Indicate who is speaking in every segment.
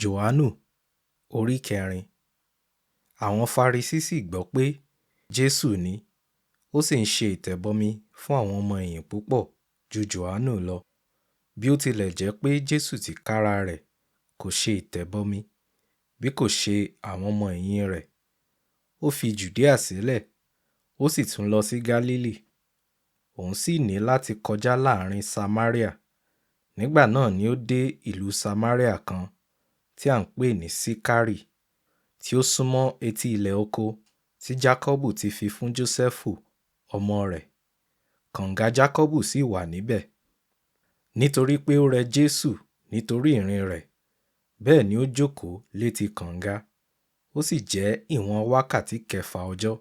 Speaker 1: Jòhánù orí kẹrin. Àwọn Farisí sì gbọ́ pé Jésù ní, ó sì ń ṣe ìtẹ̀bọmi fún àwọn ọmọ ẹ̀yìn púpọ̀ ju Jòhánù lọ, bí ó tilẹ̀ jẹ́ pé Jésù tìkára rẹ̀ kò ṣe ìtẹ̀bọmi, bí kò ṣe àwọn ọmọ ẹ̀yìn rẹ̀. Ó fi Jùdíà sílẹ̀, ó sì tún lọ sí Gálílì. Òun sì ní láti kọjá láàrin Samaria. Nígbà náà ni ó dé ìlú Samaria kan tí à ń pè ní Síkárì, tí ó súnmọ́ etí ilẹ̀ oko tí Jákọ́bù ti fi fún Jósẹ́fù ọmọ rẹ̀. Kànga Jákọ́bù sì wà níbẹ̀. Nítorí pé ó rẹ Jésù nítorí ìrìn rẹ̀, bẹ́ẹ̀ ni ó jókòó létí kànga. Ó sì jẹ́ ìwọ̀n wákàtí kẹfà ọjọ́.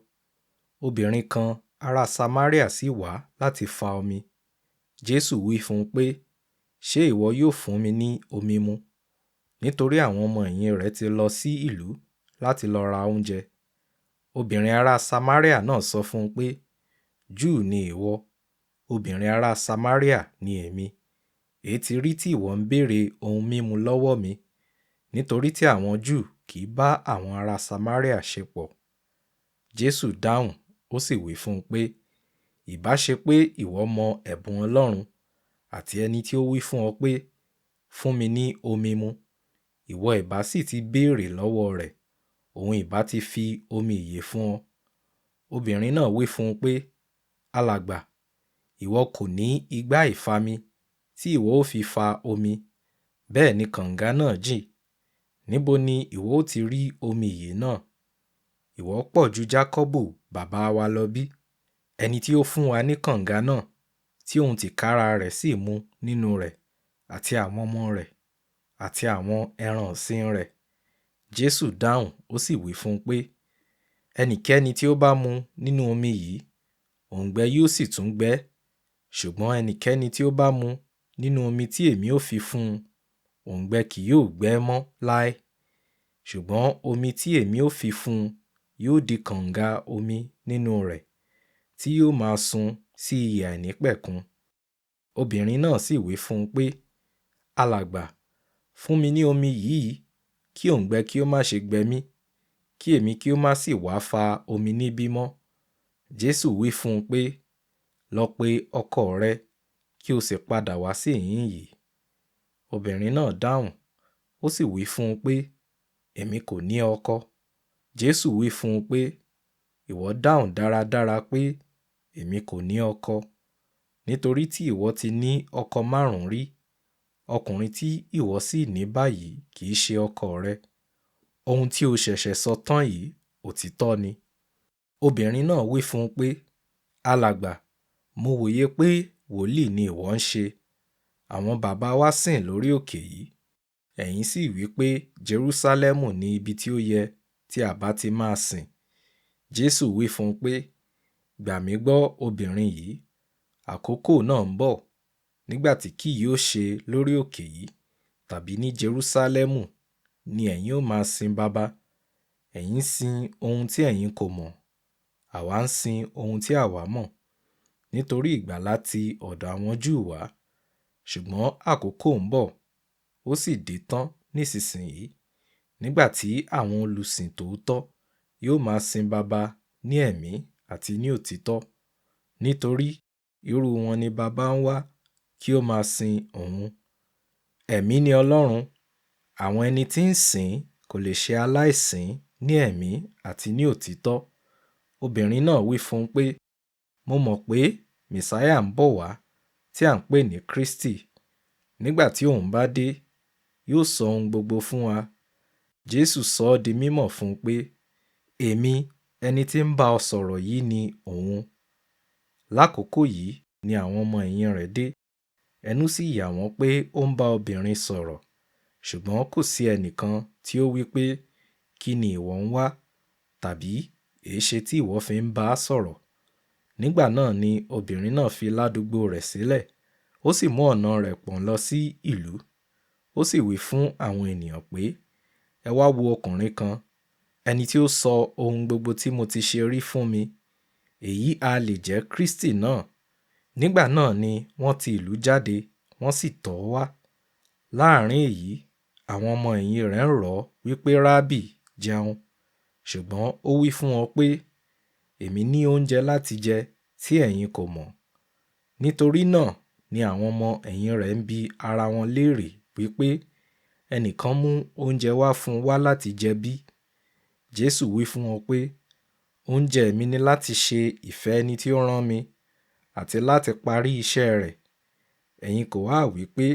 Speaker 1: Obìnrin kan ará Samaria sì wá láti fa omi. Jésù wí fún un pé, ṣé ìwọ yóò fún mi ní omi mu? Nítorí àwọn ọmọ ẹ̀yìn rẹ̀ ti lọ sí ìlú láti lọ ra oúnjẹ. Obìnrin ará Samaria náà sọ fún un pé, Júù ni ìwọ, obìnrin ará Samaria ni èmi. Èé ti rí tí ìwọ ń béèrè ohun mímu lọ́wọ́ mi? Nítorí tí àwọn Júù kì í bá àwọn ará Samaria ṣe pọ̀. Jésù dáhùn, ó sì wí fún un pé, ìbá ṣe pé ìwọ mọ ẹ̀bùn Ọlọ́run, àti ẹni tí ó wí fún ọ pé, fún mi ní omi mu, ìwọ ìbá sì ti béèrè lọ́wọ́ rẹ̀, òun ìbá ti fi omi ìyè fún ọ. Obìnrin náà wí fún un pé, alàgbà, ìwọ kò ní igbá ìfami tí ìwọ ó fi fa omi, bẹ́ẹ̀ ni kànga náà jìn. Níbo ni ìwọ ó ti rí omi ìyè náà? Ìwọ pọ̀ ju Jákọ́bù bàbá wa lọ bí, ẹni tí ó fún wa ní kànga náà, tí òun tìkára rẹ̀ sì mu nínú rẹ̀, àti àwọn ọmọ rẹ̀, àti àwọn ẹran ọ̀sìn rẹ̀. Jésù dáhùn, ó sì wí fún un pé, ẹnikẹ́ni tí ó bá mu nínú omi yìí, òǹgbẹ yóò sì tún gbẹ. Ṣùgbọ́n ẹnikẹ́ni tí ó bá mu nínú omi tí èmi ó fi fún un, òǹgbẹ kì yóò gbẹ mọ́ láé. Ṣùgbọ́n omi tí èmi ó fi fún un yóò di kànga omi nínú rẹ̀, tí yóò máa sun sí ìyè àìnípẹ̀kun. Obìnrin náà sì wí fún un pé, alàgbà, fún mi ní omi yìí, kí òǹgbẹ kí ó má ṣe gbẹ mí, kí èmi kí ó má sì wá fa omi níbí mọ́. Jésù wí fún un pé, lọ pe ọkọ rẹ, kí o sì padà wá sí ìhín yìí. Obìnrin náà dáhùn, ó sì wí fún un pé, èmi kò ní ọkọ. Jésù wí fún un pé, ìwọ dáhùn dáradára pé, èmi kò ní ọkọ. Nítorí tí ìwọ ti ní ọkọ 5 rí, ọkùnrin tí ìwọ sì ní báyìí kì í ṣe ọkọ rẹ. Ohun tí o ṣẹ̀ṣẹ̀ sọ tán yìí òtítọ́ ni. Obìnrin náà wí fún un pé, alàgbà, mo wòye pé wòlíì ni ìwọ ń ṣe. Àwọn bàbá wa sìn lórí òkè yìí. Ẹ̀yin sì wí pé Jerúsálẹ́mù ni ibi tí ó yẹ tí a bá ti máa sìn. Jésù wí fún un pé, gbà mí gbọ́ obìnrin yìí, àkókò náà ń bọ̀, nígbà tí kì yóò ṣe lórí òkè yìí tàbí ní Jerúsálẹ́mù ni ẹ̀yin ó máa sin baba. Ẹ̀yin sin ohun tí ẹ̀yin kò mọ̀, àwa ń sin ohun tí àwa mọ̀, nítorí ìgbàlà ti ọ̀dọ̀ àwọn Júù wá. Ṣùgbọ́n àkókò ń bọ̀, ó sì dé tán nísinsìnyí, nígbà tí àwọn olùsìn tòótọ́ yóò máa sin baba ní ẹ̀mí àti ní òtítọ́, nítorí irú wọn ni baba ń wá kí ó máa sin òun. Ẹ̀mí ni Ọlọ́run, àwọn ẹni tí ń sìn kò lè ṣe aláìsìn ní ẹ̀mí àti ní òtítọ́. Obìnrin náà wí fún un pé, mo mọ̀ pé Mèsáyà ń bọ̀ wá, tí à ń pè ní Kristi. Nígbà tí òun bá dé, yóò sọ ohun gbogbo fún wa. Jésù sọ ọ́ di mímọ̀ fún un pé, èmi, ẹni tí ń bá ọ sọ̀rọ̀ yìí ni òun. Lákòókò yìí ni àwọn ọmọ ẹ̀yìn rẹ̀ dé. Ẹnu sì yà wọ́n pé ó ń bá obìnrin sọ̀rọ̀. Ṣùgbọ́n kò sí ẹnìkan tí ó wí pé, kí ni ìwọ ń wá? Tàbí èéṣe tí ìwọ fi ń bá a sọ̀rọ̀? Nígbà náà ni obìnrin náà fi ládùúgbò rẹ̀ sílẹ̀, ó sì mú ọ̀nà rẹ̀ pọ̀n lọ sí ìlú. Ó sì wí fún àwọn ènìyàn pé, ẹ wá wo ọkùnrin kan, ẹni tí ó sọ ohun gbogbo tí mo ti ṣe rí fún mi. Èyí a lè jẹ́ Kristi náà. Nígbà náà ni wọ́n ti ìlú jáde, wọ́n sì tọ̀ ọ́ wá. Láàárín èyí, àwọn ọmọ ẹ̀yìn rẹ̀ ń rọ̀ ọ́ wípé Rábì, jẹun. Ṣùgbọ́n ó wí fún wọn pé, èmi ní oúnjẹ láti jẹ tí ẹ̀yin kò mọ̀. Nítorí náà ni àwọn ọmọ ẹ̀yìn rẹ̀ ń bi ara wọn léèrè wípé, ẹnìkan mú oúnjẹ wá fún wa láti jẹ bí? Jésù wí fún wọn pé, oúnjẹ mi ni láti ṣe ìfẹ́ ẹni tí ó rán mi àti láti parí iṣẹ́ rẹ̀. Ẹ̀yin kò wá wí pé,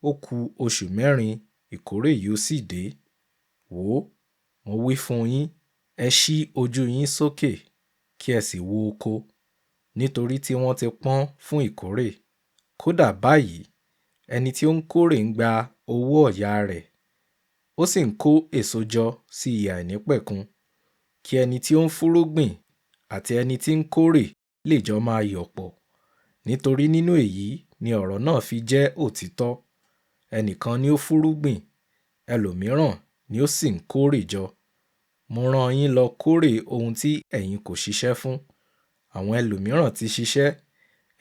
Speaker 1: ó kù oṣù mẹ́rin ìkórè yóò sì dé. Wò ó, mo wí fún yín, ẹ ṣí ojú yín sókè kí ẹ sì wo oko, nítorí tí wọ́n ti pọ́n fún ìkórè. Kódà báyìí, ẹni tí ó ń kórè ń gba owó ọ̀yà rẹ̀, ó sì ń kó èso jọ sí ìhà àìnípẹ̀kun, kí ẹni tí ó ń fúnrúgbìn àti ẹni tí ń kórè lè jọ máa yọ̀ pọ̀. Nítorí nínú èyí ni ọ̀rọ̀ náà fi jẹ́ òtítọ́. Ẹnìkan ni ó fúnrúgbìn, ẹlòmíràn ni ó sì ń kórè jọ. Mo rán yín lọ kórè ohun tí ẹ̀yin kò ṣiṣẹ́ fún. Àwọn ẹlòmíràn ti ṣiṣẹ́,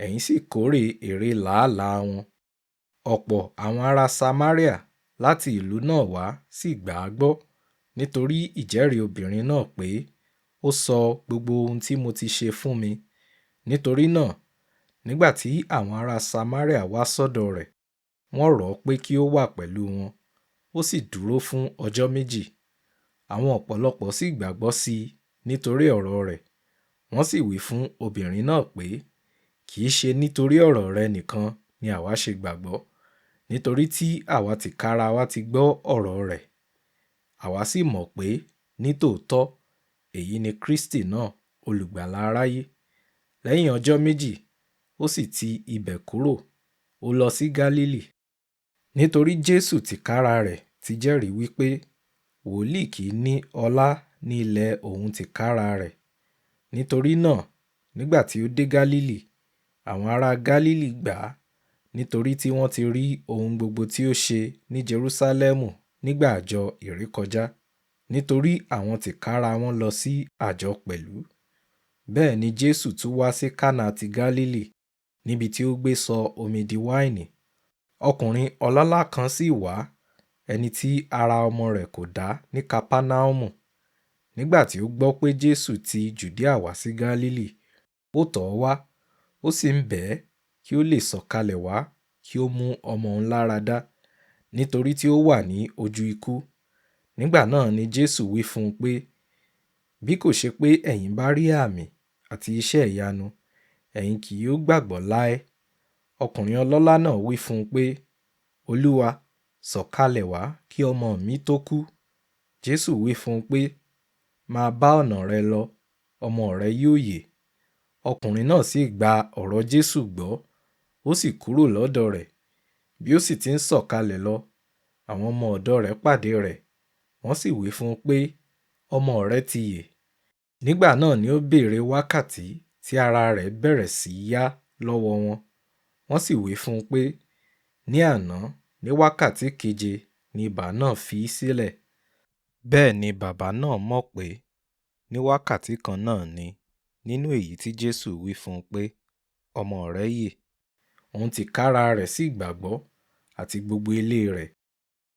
Speaker 1: ẹ̀yin sì kórè èrè làálàá wọn. Ọ̀pọ̀ àwọn ará Samaria láti ìlú náà wá sì gbà á gbọ́, nítorí ìjẹ́rìí obìnrin náà pé ó sọ gbogbo ohun tí mo ti ṣe fún mi. Nítorí náà, nígbà tí àwọn ará Samaria wá sọ́dọ̀ rẹ̀, wọ́n rọ̀ ọ́ pé kí ó wà pẹ̀lú wọn. Ó sì dúró fún ọjọ́ méjì. Àwọn ọ̀pọ̀lọpọ̀ sì gbàgbọ́ sí i nítorí ọ̀rọ̀ rẹ̀. Wọ́n sì wí fún obìnrin náà pé, kì í ṣe nítorí ọ̀rọ̀ rẹ nìkan ni àwa ṣe gbàgbọ́, nítorí tí àwa tìkára wa ti gbọ́ ọ̀rọ̀ rẹ̀. Àwa sì mọ̀ pé nítòótọ́ èyí ni Kristi náà, olùgbàlà aráyé. Lẹ́yìn ọjọ́ méjì, ó sì ti ibẹ̀ kúrò, ó lọ sí Gálílì. Nítorí Jésù tìkára rẹ̀ ti jẹ́rìí wípé wòlíì kì í ní ọlá ní ilẹ̀ òun tìkára rẹ̀. Nítorí náà, nígbà tí ó dé Gálílì, àwọn ará Gálílì gbà á, nítorí tí wọ́n ti rí ohun gbogbo tí ó ṣe ní Jerúsálẹ́mù nígbà àjọ ìrékọjá, nítorí àwọn tìkára wọn lọ sí àjọ pẹ̀lú. Bẹ́ẹ̀ ni Jésù tún wá sí Kánà ti Gálílì, níbi tí ó gbé sọ omi di wáìnì. Ọkùnrin ọlọ́lá kan sì wá, ẹni tí ara ọmọ rẹ̀ kò dá ní Kapánaumu. Nígbà tí ó gbọ́ pé Jésù ti Jùdíà wá sí Gálílì, ó tọ̀ ọ́ wá, ó sì ń bẹ̀ ẹ́ kí ó lè sọ̀kalẹ̀ wá kí ó mú ọmọ òun lára dá, nítorí tí ó wà ní ojú ikú. Nígbà náà ni Jésù wí fún un pé, bí kò ṣe pé ẹ̀yin bá rí àmì àti iṣẹ́ ìyanu, ẹ̀yin kì yóò gbàgbọ́ láé. Ọkùnrin ọlọ́lá náà wí fún un pé, Olúwa, sọ̀kalẹ̀ wá kí ọmọ mi tó kú. Jésù wí fún un pé, máa bá ọ̀nà rẹ lọ, ọmọ rẹ yóò yè. Ọkùnrin náà sì gba ọ̀rọ̀ Jésù gbọ́, ó sì kúrò lọ́dọ̀ rẹ̀. Bí ó sì ti ń sọ̀kalẹ̀ lọ, àwọn ọmọ ọ̀dọ̀ rẹ̀ pàdé rẹ̀, wọ́n sì wí fún un pé, ọmọ rẹ ti yè. Nígbà náà ni ó béèrè wákàtí tí ara rẹ̀ bẹ̀rẹ̀ sí í yá lọ́wọ́ wọn. Wọ́n sì wí fún un pé, ní àná ní wákàtí keje ni ibà náà fi í sílẹ̀. Bẹ́ẹ̀ ni bàbá náà mọ̀ pé ní wákàtí kan náà ni, nínú èyí tí Jésù wí fún un pé, ọmọ rẹ yè. Òun tìkára rẹ̀ sì gbàgbọ́, àti gbogbo ilé rẹ̀.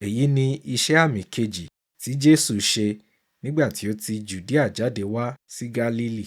Speaker 1: Èyí ni iṣẹ́ àmì kejì tí Jésù ṣe nígbà tí ó ti Jùdíà jáde wá sí Gálílì.